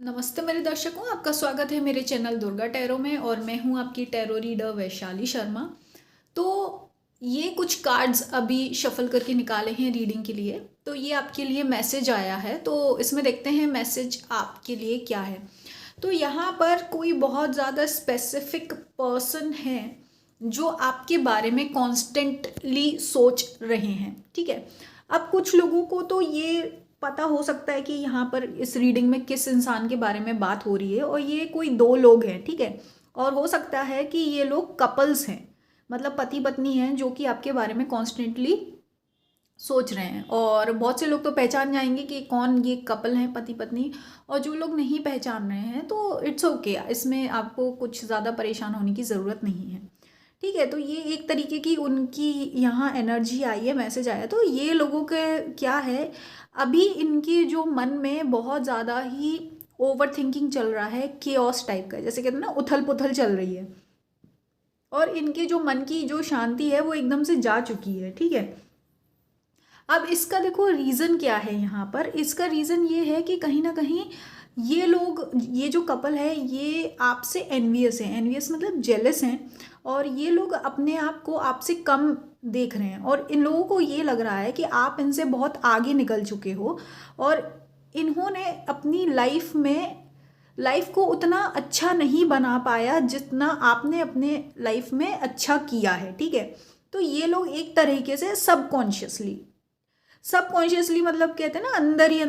नमस्ते मेरे दर्शकों, आपका स्वागत है मेरे चैनल दुर्गा टैरो में और मैं हूं आपकी टैरो रीडर वैशाली शर्मा। तो ये कुछ कार्ड्स अभी शफल करके निकाले हैं रीडिंग के लिए। तो ये आपके लिए मैसेज आया है, तो इसमें देखते हैं मैसेज आपके लिए क्या है। तो यहाँ पर कोई बहुत ज़्यादा स्पेसिफिक पर्सन है जो आपके बारे में कॉन्स्टेंटली सोच रहे हैं, ठीक है। अब कुछ लोगों को तो ये पता हो सकता है कि यहाँ पर इस रीडिंग में किस इंसान के बारे में बात हो रही है, और ये कोई दो लोग हैं, ठीक है। और हो सकता है कि ये लोग कपल्स हैं, मतलब पति पत्नी हैं जो कि आपके बारे में कॉन्स्टेंटली सोच रहे हैं। और बहुत से लोग तो पहचान जाएंगे कि कौन ये कपल हैं, पति पत्नी। और जो लोग नहीं पहचान रहे हैं तो इट्स ओके, इसमें आपको कुछ ज़्यादा परेशान होने की ज़रूरत नहीं है, ठीक है। तो ये एक तरीके की उनकी यहाँ एनर्जी आई है, मैसेज आया। तो ये लोगों के क्या है, अभी इनके जो मन में बहुत ज़्यादा ही ओवर थिंकिंग चल रहा है, केओस टाइप का, जैसे कहते हैं ना, उथल पुथल चल रही है। और इनके जो मन की जो शांति है वो एकदम से जा चुकी है, ठीक है। अब इसका देखो रीज़न क्या है यहाँ पर। इसका रीज़न ये है कि कहीं ना कहीं ये लोग, ये जो कपल है, ये आपसे एनवियस है। एनवियस मतलब जेलस हैं, और ये लोग अपने आप को आपसे कम देख रहे हैं। और इन लोगों को ये लग रहा है कि आप इनसे बहुत आगे निकल चुके हो, और इन्होंने अपनी लाइफ को उतना अच्छा नहीं बना पाया जितना आपने अपने लाइफ में अच्छा किया है, ठीक है। तो ये लोग एक तरीके से सबकॉन्शियसली मतलब कहते हैं ना, अंदर ही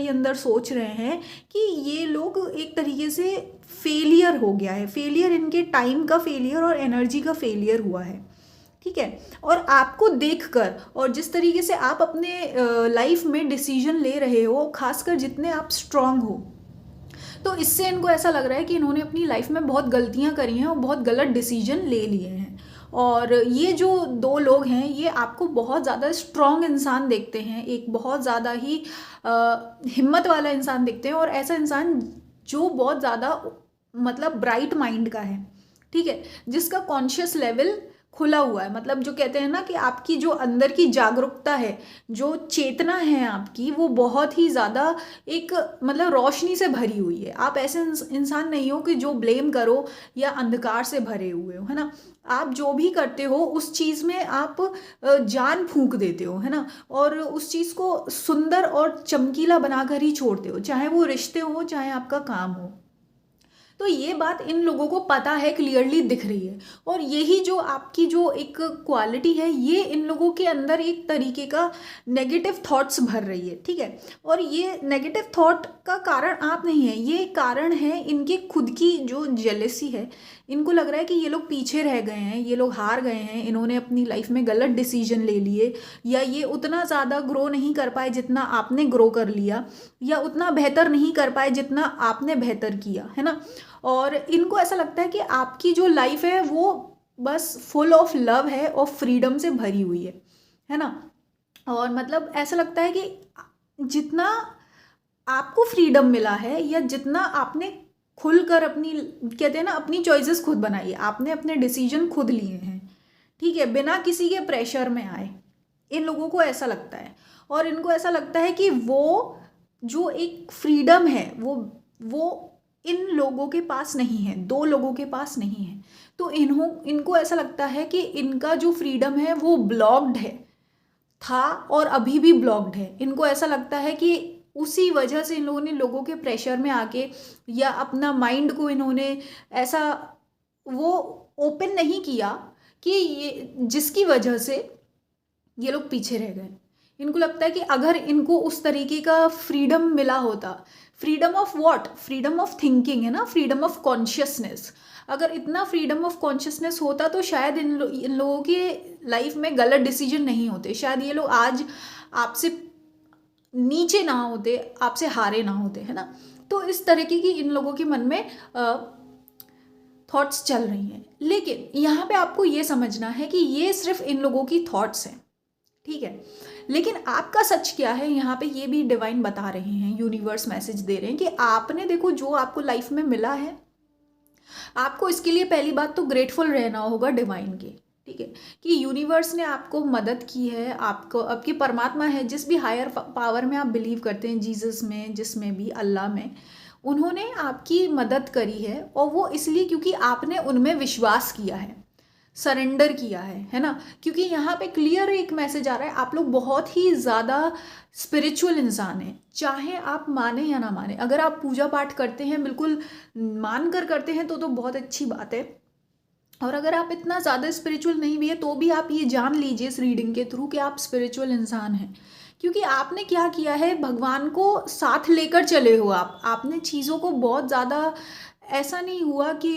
अंदर सोच रहे हैं कि ये लोग एक तरीके से फेलियर हो गया है। फेलियर इनके टाइम का फेलियर और एनर्जी का फेलियर हुआ है, ठीक है। और आपको देखकर, और जिस तरीके से आप अपने लाइफ में डिसीजन ले रहे हो, खासकर जितने आप स्ट्रांग हो, तो इससे इनको ऐसा लग रहा है कि इन्होंने अपनी लाइफ में बहुत गलतियां करी हैं और बहुत गलत डिसीजन ले लिए हैं। और ये जो दो लोग हैं, ये आपको बहुत ज़्यादा स्ट्रांग इंसान देखते हैं, एक बहुत ज़्यादा ही हिम्मत वाला इंसान देखते हैं, और ऐसा इंसान जो बहुत ज़्यादा मतलब ब्राइट माइंड का है, ठीक है, जिसका कॉन्शियस लेवल खुला हुआ है। मतलब जो कहते हैं ना कि आपकी जो अंदर की जागरूकता है, जो चेतना है आपकी, वो बहुत ही ज़्यादा एक मतलब रोशनी से भरी हुई है। आप ऐसे इंसान नहीं हो कि जो ब्लेम करो या अंधकार से भरे हुए हो, है ना। आप जो भी करते हो उस चीज़ में आप जान फूंक देते हो, है ना। और उस चीज़ को सुंदर और चमकीला बनाकर ही छोड़ते हो, चाहे वो रिश्ते हो, चाहे आपका काम हो। तो ये बात इन लोगों को पता है, क्लियरली दिख रही है। और यही जो आपकी जो एक क्वालिटी है, ये इन लोगों के अंदर एक तरीके का नेगेटिव थॉट्स भर रही है, ठीक है। और ये नेगेटिव थॉट का कारण आप नहीं है, ये कारण है इनके खुद की जो जेलेसी है। इनको लग रहा है कि ये लोग पीछे रह गए हैं, ये लोग हार गए हैं, इन्होंने अपनी लाइफ में गलत डिसीजन ले लिए, या ये उतना ज़्यादा ग्रो नहीं कर पाए जितना आपने ग्रो कर लिया, या उतना बेहतर नहीं कर पाए जितना आपने बेहतर किया, है ना। और इनको ऐसा लगता है कि आपकी जो लाइफ है वो बस फुल ऑफ लव है और फ्रीडम से भरी हुई है ना। और मतलब ऐसा लगता है कि जितना आपको फ्रीडम मिला है, या जितना आपने खुलकर अपनी, कहते हैं ना, अपनी चॉइसेस खुद बनाई है, आपने अपने डिसीजन खुद लिए हैं, ठीक है, बिना किसी के प्रेशर में आए, इन लोगों को ऐसा लगता है। और इनको ऐसा लगता है कि वो जो एक फ्रीडम है, वो इन लोगों के पास नहीं है, दो लोगों के पास नहीं है। तो इनको ऐसा लगता है कि इनका जो फ्रीडम है वो ब्लॉक्ड है, था और अभी भी ब्लॉक्ड है। इनको ऐसा लगता है कि उसी वजह से इन लोगों ने लोगों के प्रेशर में आके, या अपना माइंड को इन्होंने ऐसा वो ओपन नहीं किया कि ये, जिसकी वजह से ये लोग पीछे रह गए। इनको लगता है कि अगर इनको उस तरीके का फ्रीडम मिला होता, freedom of what, freedom of thinking, है ना, फ्रीडम ऑफ कॉन्शियसनेस, अगर इतना फ्रीडम ऑफ कॉन्शियसनेस होता तो शायद इन लोगों के लाइफ में गलत डिसीजन नहीं होते, शायद ये लोग आज आपसे नीचे ना होते, आपसे हारे ना होते, है ना। तो इस तरीके की इन लोगों के मन में थॉट्स चल रही हैं। लेकिन यहाँ पे आपको ये समझना है कि ये सिर्फ इन लोगों की थॉट्स हैं, ठीक है। लेकिन आपका सच क्या है, यहाँ पे ये भी डिवाइन बता रहे हैं, यूनिवर्स मैसेज दे रहे हैं कि आपने देखो जो आपको लाइफ में मिला है, आपको इसके लिए पहली बात तो ग्रेटफुल रहना होगा डिवाइन के, ठीक है, कि यूनिवर्स ने आपको मदद की है, आपको आपकी परमात्मा है, जिस भी हायर पावर में आप बिलीव करते हैं, जीसस में, जिसमें भी, अल्लाह में, उन्होंने आपकी मदद करी है, और वो इसलिए क्योंकि आपने उनमें विश्वास किया है, सरेंडर किया है ना। क्योंकि यहाँ पे क्लियर एक मैसेज आ रहा है, आप लोग बहुत ही ज़्यादा स्पिरिचुअल इंसान हैं, चाहे आप माने या ना माने। अगर आप पूजा पाठ करते हैं, बिल्कुल मान कर करते हैं, तो बहुत अच्छी बात है। और अगर आप इतना ज़्यादा स्पिरिचुअल नहीं भी है, तो भी आप ये जान लीजिए इस रीडिंग के थ्रू कि आप स्पिरिचुअल इंसान हैं। क्योंकि आपने क्या किया है, भगवान को साथ लेकर चले हो आपने चीज़ों को बहुत ज़्यादा, ऐसा नहीं हुआ कि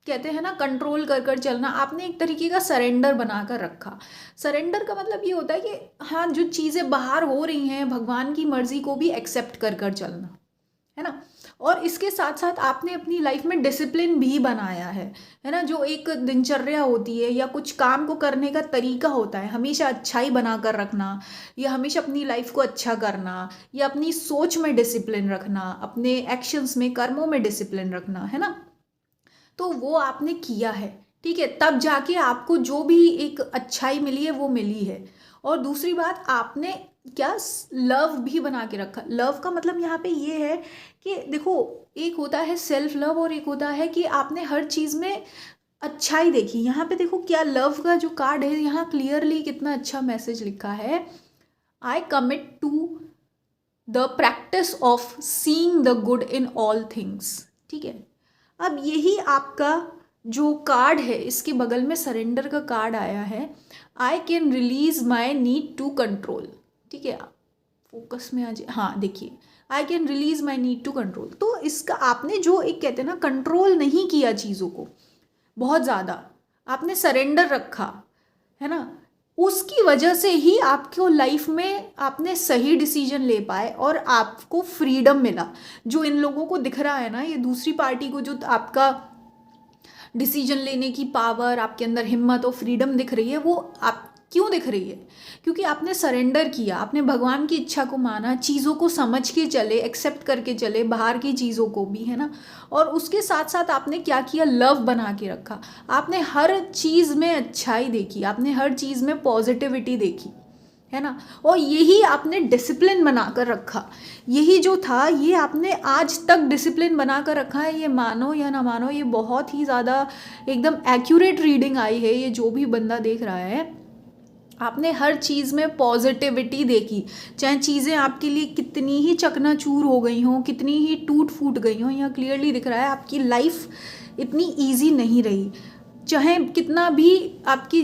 कहते हैं ना कंट्रोल कर कर चलना, आपने एक तरीके का सरेंडर बना कर रखा। सरेंडर का मतलब ये होता है कि हाँ, जो चीज़ें बाहर हो रही हैं, भगवान की मर्जी को भी एक्सेप्ट कर कर चलना, है ना। और इसके साथ साथ आपने अपनी लाइफ में डिसिप्लिन भी बनाया है ना। जो एक दिनचर्या होती है या कुछ काम को करने का तरीका होता है, हमेशा अच्छाई बना कर रखना, या हमेशा अपनी लाइफ को अच्छा करना, या अपनी सोच में डिसिप्लिन रखना, अपने एक्शंस में, कर्मों में डिसिप्लिन रखना, है ना। तो वो आपने किया है, ठीक है, तब जाके आपको जो भी एक अच्छाई मिली है वो मिली है। और दूसरी बात, आपने क्या लव भी बना के रखा। लव का मतलब यहाँ पे ये है कि देखो, एक होता है सेल्फ लव और एक होता है कि आपने हर चीज़ में अच्छाई देखी। यहाँ पे देखो क्या लव का जो कार्ड है, यहाँ क्लियरली कितना अच्छा मैसेज लिखा है, I commit to the practice of seeing the good in all things, ठीक है। अब यही आपका जो कार्ड है, इसके बगल में सरेंडर का कार्ड आया है, I can release my need to control, ठीक है। फोकस में आ जाए, हाँ देखिए, I can release my need to control. तो इसका आपने जो एक कहते हैं ना, कंट्रोल नहीं किया चीज़ों को बहुत ज़्यादा, आपने सरेंडर रखा, है ना, उसकी वजह से ही आपको लाइफ में आपने सही डिसीजन ले पाए और आपको फ्रीडम मिला। जो इन लोगों को दिख रहा है ना, ये दूसरी पार्टी को, जो आपका डिसीजन लेने की पावर, आपके अंदर हिम्मत और फ्रीडम दिख रही है, वो आप क्यों दिख रही है? क्योंकि आपने सरेंडर किया, आपने भगवान की इच्छा को माना, चीज़ों को समझ के चले, एक्सेप्ट करके चले, बाहर की चीज़ों को भी, है ना। और उसके साथ साथ आपने क्या किया, लव बना के रखा। आपने हर चीज़ में अच्छाई देखी, आपने हर चीज़ में पॉजिटिविटी देखी, है ना। और यही आपने डिसिप्लिन बना कर रखा। यही जो था, ये आपने आज तक डिसिप्लिन बना कर रखा है। ये मानो या ना मानो, ये बहुत ही ज़्यादा एकदम एक्यूरेट रीडिंग आई है। ये जो भी बंदा देख रहा है, आपने हर चीज़ में पॉजिटिविटी देखी, चाहे चीज़ें आपके लिए कितनी ही चकनाचूर हो गई हों, कितनी ही टूट फूट गई हों। यहाँ क्लियरली दिख रहा है आपकी लाइफ इतनी ईजी नहीं रही, चाहे कितना भी आपकी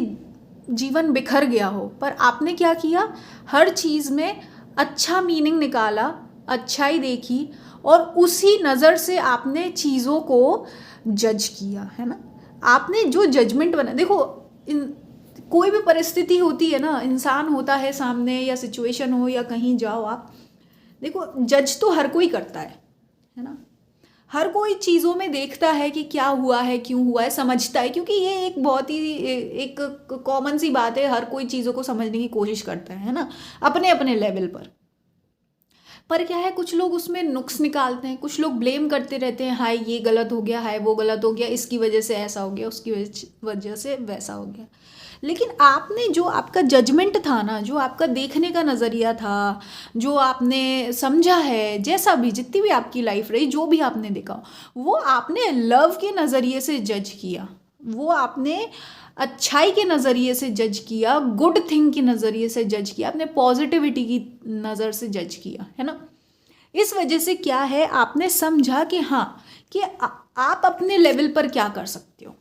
जीवन बिखर गया हो, पर आपने क्या किया, हर चीज़ में अच्छा मीनिंग निकाला, अच्छाई देखी, और उसी नज़र से आपने चीज़ों को जज किया, है ना। आपने जो जजमेंट बना, देखो कोई भी परिस्थिति होती है ना, इंसान होता है सामने, या सिचुएशन हो, या कहीं जाओ आप, देखो जज तो हर कोई करता है ना। हर कोई चीज़ों में देखता है कि क्या हुआ है, क्यों हुआ है, समझता है, क्योंकि ये एक बहुत ही एक कॉमन सी बात है, हर कोई चीज़ों को समझने की कोशिश करता है ना, अपने अपने लेवल पर क्या है, कुछ लोग उसमें नुक्स निकालते हैं, कुछ लोग ब्लेम करते रहते हैं, हाय ये गलत हो गया, हाय वो गलत हो गया, इसकी वजह से ऐसा हो गया, उसकी वजह से वैसा हो गया। लेकिन आपने जो आपका जजमेंट था ना, जो आपका देखने का नज़रिया था, जो आपने समझा है, जैसा भी, जितनी भी आपकी लाइफ रही, जो भी आपने देखा, वो आपने लव के नज़रिए से जज किया, वो आपने अच्छाई के नज़रिए से जज किया, गुड थिंग के नज़रिए से जज किया, आपने पॉजिटिविटी की नज़र से जज किया, है ना। इस वजह से क्या है, आपने समझा कि हाँ, कि आप अपने लेवल पर क्या कर सकते हो,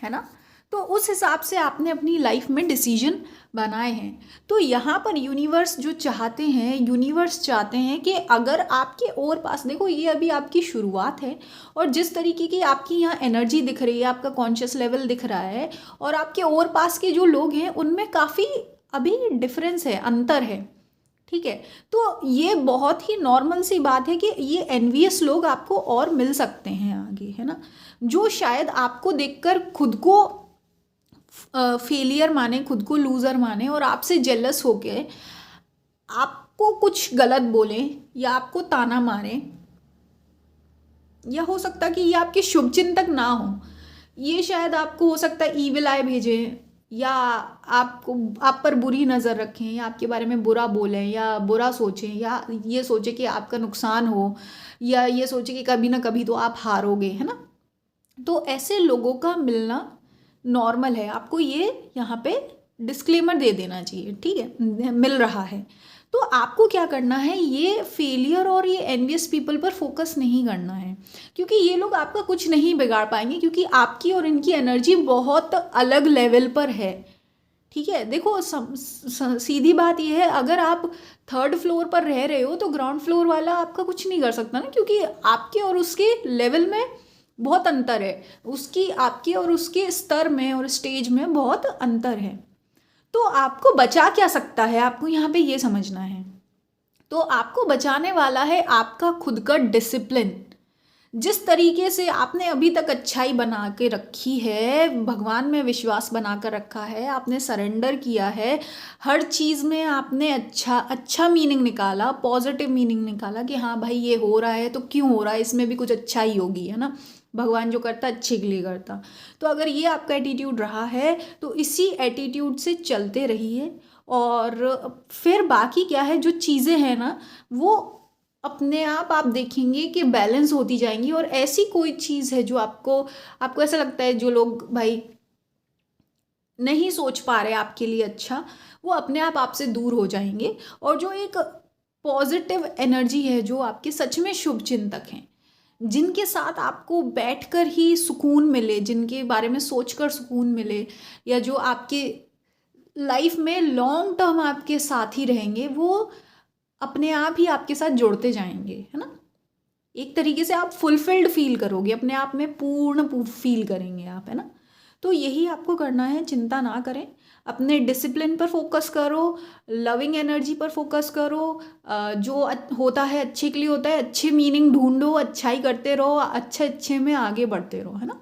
है ना। तो उस हिसाब से आपने अपनी लाइफ में डिसीजन बनाए हैं। तो यहाँ पर यूनिवर्स जो चाहते हैं, यूनिवर्स चाहते हैं कि अगर आपके और पास, देखो ये अभी आपकी शुरुआत है, और जिस तरीके की आपकी यहाँ एनर्जी दिख रही है, आपका कॉन्शियस लेवल दिख रहा है, और आपके और पास के जो लोग हैं उनमें काफ़ी अभी डिफरेंस है, अंतर है, ठीक है। तो ये बहुत ही नॉर्मल सी बात है कि ये एनवियस लोग आपको और मिल सकते हैं आगे, है ना, जो शायद आपको देखकर खुद को फेलियर माने, खुद को लूज़र माने, और आपसे जेलस होके आपको कुछ गलत बोले, या आपको ताना मारे, या हो सकता कि ये आपके शुभचिंतक ना हो, ये शायद आपको हो सकता है ईविल आई भेजें, या आपको आप पर बुरी नज़र रखें या आपके बारे में बुरा बोलें या बुरा सोचें या ये सोचें कि आपका नुकसान हो या ये सोचें कि कभी ना कभी तो आप हारोगे, है ना। तो ऐसे लोगों का मिलना नॉर्मल है, आपको ये यहाँ पे डिस्क्लेमर दे देना चाहिए, ठीक है, मिल रहा है। तो आपको क्या करना है, ये फेलियर और ये एनवियस पीपल पर फोकस नहीं करना है, क्योंकि ये लोग आपका कुछ नहीं बिगाड़ पाएंगे, क्योंकि आपकी और इनकी एनर्जी बहुत अलग लेवल पर है, ठीक है। देखो सीधी बात यह है, अगर आप थर्ड फ्लोर पर रह रहे हो तो ग्राउंड फ्लोर वाला आपका कुछ नहीं कर सकता ना, क्योंकि आपके और उसके लेवल में बहुत अंतर है, उसकी आपके और उसके स्तर में और स्टेज में बहुत अंतर है। तो आपको बचा क्या सकता है, आपको यहाँ पे ये समझना है। तो आपको बचाने वाला है आपका खुद का डिसिप्लिन। जिस तरीके से आपने अभी तक अच्छाई बना के रखी है, भगवान में विश्वास बना कर रखा है, आपने सरेंडर किया है, हर चीज़ में आपने अच्छा मीनिंग निकाला, पॉजिटिव मीनिंग निकाला कि हाँ भाई ये हो रहा है तो क्यों हो रहा है, इसमें भी कुछ अच्छाई होगी, है ना। भगवान जो करता अच्छे के लिए करता। तो अगर ये आपका एटीट्यूड रहा है तो इसी एटीट्यूड से चलते रहिए, और फिर बाकी क्या है, जो चीज़ें हैं ना वो अपने आप देखेंगे कि बैलेंस होती जाएंगी। और ऐसी कोई चीज़ है जो आपको ऐसा लगता है, जो लोग भाई नहीं सोच पा रहे आपके लिए अच्छा, वो अपने आप आपसे दूर हो जाएंगे। और जो एक पॉजिटिव एनर्जी है, जो आपके सच में शुभ चिंतक हैं, जिनके साथ आपको बैठकर ही सुकून मिले, जिनके बारे में सोचकर सुकून मिले, या जो आपके लाइफ में लॉन्ग टर्म आपके साथ ही रहेंगे, वो अपने आप ही आपके साथ जुड़ते जाएंगे, है ना। एक तरीके से आप फुलफिल्ड फील करोगे, अपने आप में पूर्ण फील करेंगे आप, है ना। तो यही आपको करना है, चिंता ना करें, अपने डिसिप्लिन पर फोकस करो, लविंग एनर्जी पर फोकस करो, जो होता है अच्छे के लिए होता है, अच्छे मीनिंग ढूंढो, अच्छाई करते रहो, अच्छे में आगे बढ़ते रहो, है ना।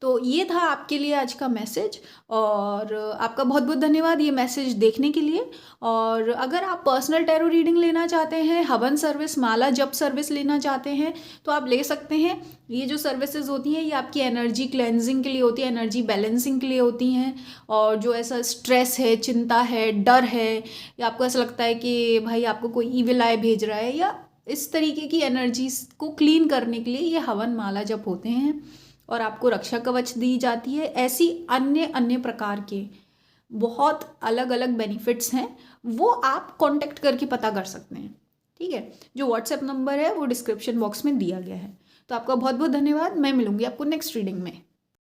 तो ये था आपके लिए आज का मैसेज, और आपका बहुत बहुत धन्यवाद ये मैसेज देखने के लिए। और अगर आप पर्सनल टैरो रीडिंग लेना चाहते हैं, हवन सर्विस, माला जप सर्विस लेना चाहते हैं, तो आप ले सकते हैं। ये जो सर्विसेज होती हैं ये आपकी एनर्जी क्लेंजिंग के लिए होती है, एनर्जी बैलेंसिंग के लिए होती हैं। और जो ऐसा स्ट्रेस है, चिंता है, डर है, या आपको ऐसा लगता है कि भाई आपको कोई ईविल आई भेज रहा है, या इस तरीके की एनर्जीज को क्लीन करने के लिए ये हवन माला जप होते हैं। और आपको रक्षा कवच दी जाती है। ऐसी अन्य अन्य प्रकार के बहुत अलग अलग बेनिफिट्स हैं, वो आप कांटेक्ट करके पता कर सकते हैं, ठीक है। जो व्हाट्सएप नंबर है वो डिस्क्रिप्शन बॉक्स में दिया गया है। तो आपका बहुत बहुत धन्यवाद, मैं मिलूंगी आपको नेक्स्ट रीडिंग में।